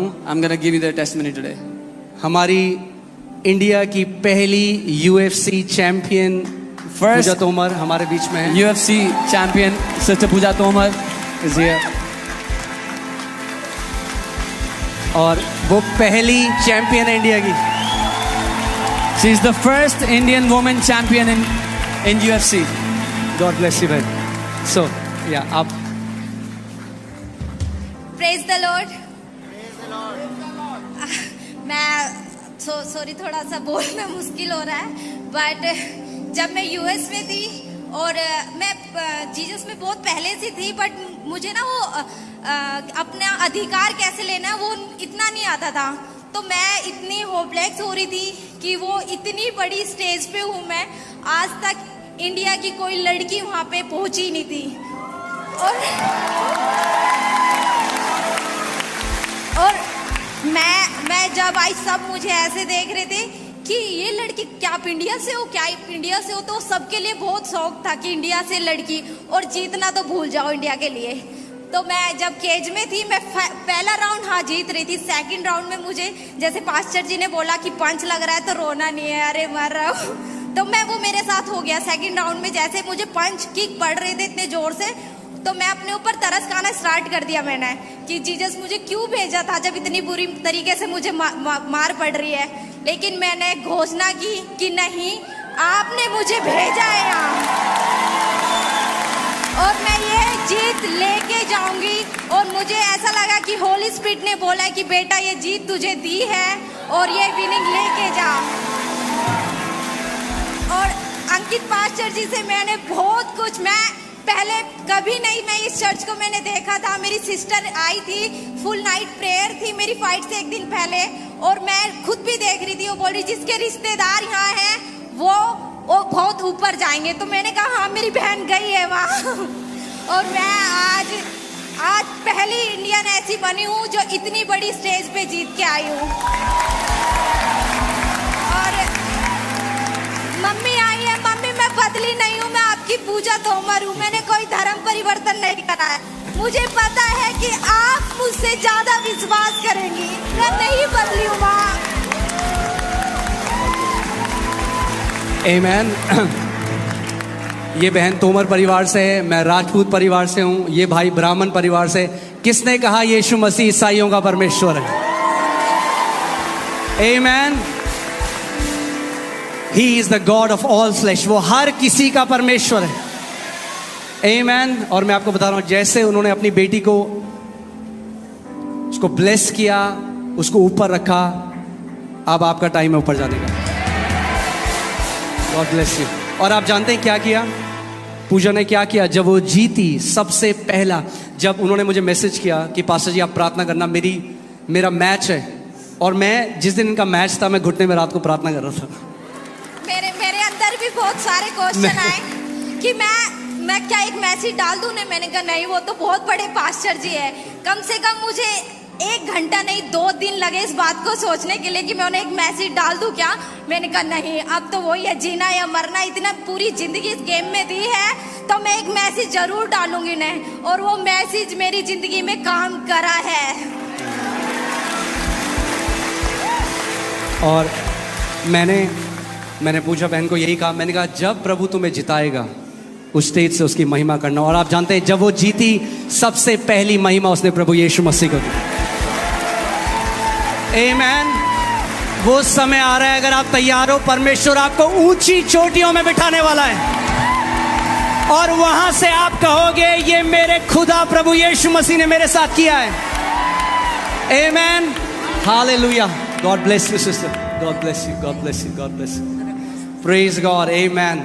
हूँ। I'm going to give you their testimony today. हमारी India की पहली UFC चैंपियन पूजा तोमर हमारे बीच में है। UFC champion Sister Pooja Tomar is here. और वो पहली चैंपियन है इंडिया की। She is the first Indian woman champion in UFC. God bless you, भाई। So, yeah, आप Praise the Lord. मैं सॉरी थोड़ा सा बोलना मुश्किल हो रहा है, बट जब मैं यूएस में थी और मैं जीसस में बहुत पहले से थी, बट मुझे ना वो अपना अधिकार कैसे लेना है वो इतना नहीं आता था। तो मैं इतनी होपलेस हो रही थी कि वो इतनी बड़ी स्टेज पे हूँ मैं, आज तक इंडिया की कोई लड़की वहाँ पे पहुँची नहीं थी। और मैं जब आई सब मुझे ऐसे देख रहे थे कि ये लड़की क्या आप इंडिया से हो, क्या आप इंडिया से हो। तो सबके लिए बहुत शौक था कि इंडिया से लड़की, और जीतना तो भूल जाओ इंडिया के लिए। तो मैं जब केज में थी, मैं पहला राउंड हाँ जीत रही थी। सेकंड राउंड में मुझे जैसे पास्टर जी ने बोला कि पंच लग रहा है तो रोना नहीं है, अरे मर रहा हूँ, तो मैं वो मेरे साथ हो गया। सेकंड राउंड में जैसे मुझे पंच किक पड़ रहे थे इतने जोर से, तो मैं अपने ऊपर तरस खाना स्टार्ट कर दिया मैंने कि जीसस मुझे क्यों भेजा था जब इतनी बुरी तरीके से मुझे मार पड़ रही है। लेकिन मैंने घोषणा की कि नहीं, आपने मुझे भेजा है यहाँ, और मैं ये जीत लेके जाऊंगी। और मुझे ऐसा लगा कि होली स्पिरिट ने बोला है कि बेटा ये जीत तुझे दी है और ये विनिंग लेके जा। और अंकित पास्टर जी से मैंने बहुत कुछ, मैं पहले कभी नहीं, मैं इस चर्च को मैंने देखा था, मेरी सिस्टर आई थी, फुल नाइट प्रेयर थी मेरी फाइट से एक दिन पहले, और मैं खुद भी देख रही थी। वो बोल रही जिसके रिश्तेदार यहाँ हैं वो बहुत ऊपर जाएंगे। तो मैंने कहा हाँ मेरी बहन गई है वहाँ। और मैं आज पहली इंडियन ऐसी बनी हूँ जो इतनी बड़ी स्टेज पे जीत के आई हूँ। और मम्मी आई है, मम्मी मैं बदली नहीं हूँ, मैं आपकी पूजा तोमर हूँ, मैंने कोई धर्म परिवर्तन नहीं करा है। मुझे पता है कि आप मुझसे ज्यादा विश्वास करेंगी, मैं नहीं बदली हूँ माँ। आमेन। ये बहन तोमर परिवार से है, मैं राजपूत परिवार से हूँ, ये भाई ब्राह्मण परिवार से। किसने कहा यीशु मसीह ईसाइयों का परमेश्वर है? आमेन। He is the God of all flesh. वो हर किसी का परमेश्वर है। Amen. और मैं आपको बता रहा हूँ, जैसे उन्होंने अपनी बेटी को, उसको ब्लेस किया, उसको ऊपर रखा, अब आपका टाइम है ऊपर जाने का। God bless you. और आप जानते हैं क्या किया पूजा ने? क्या किया जब वो जीती? सबसे पहला जब उन्होंने मुझे मैसेज किया कि पास्टर जी आप प्रार्थना करना, मेरा मैच है, और मैं जिस दिन इनका मैच था मैं घुटने में रात को प्रार्थना कर रहा था। मेरे अंदर भी बहुत सारे क्वेश्चन आए कि मैं क्या एक मैसेज डाल दूं? मैंने कहा नहीं, वो तो बहुत बड़े पास्टर जी है, कम से कम मुझे 1 घंटा नहीं 2 दिन लगे इस बात को सोचने के लिए कि मैं उन्हें एक मैसेज डाल दूं क्या। मैंने कहा नहीं, अब तो वही है, जीना या मरना, इतना पूरी जिंदगी इस गेम में दी है तो मैं एक मैसेज जरूर डालूंगी उन्हें। और वो मैसेज मेरी जिंदगी में काम करा है। और मैंने पूजा बहन को यही कहा, मैंने कहा जब प्रभु तुम्हें जिताएगा उस स्टेज से उसकी महिमा करना। और आप जानते हैं जब वो जीती, सबसे पहली महिमा उसने प्रभु यीशु मसीह को दी। आमेन। वो समय आ रहा है, अगर आप तैयार हो, परमेश्वर आपको ऊंची चोटियों में बिठाने वाला है, और वहां से आप कहोगे ये मेरे खुदा प्रभु यीशु मसीह ने मेरे साथ किया है। Amen. Hallelujah. God bless you sister. God bless you. God bless you. God bless you. Praise God. Amen.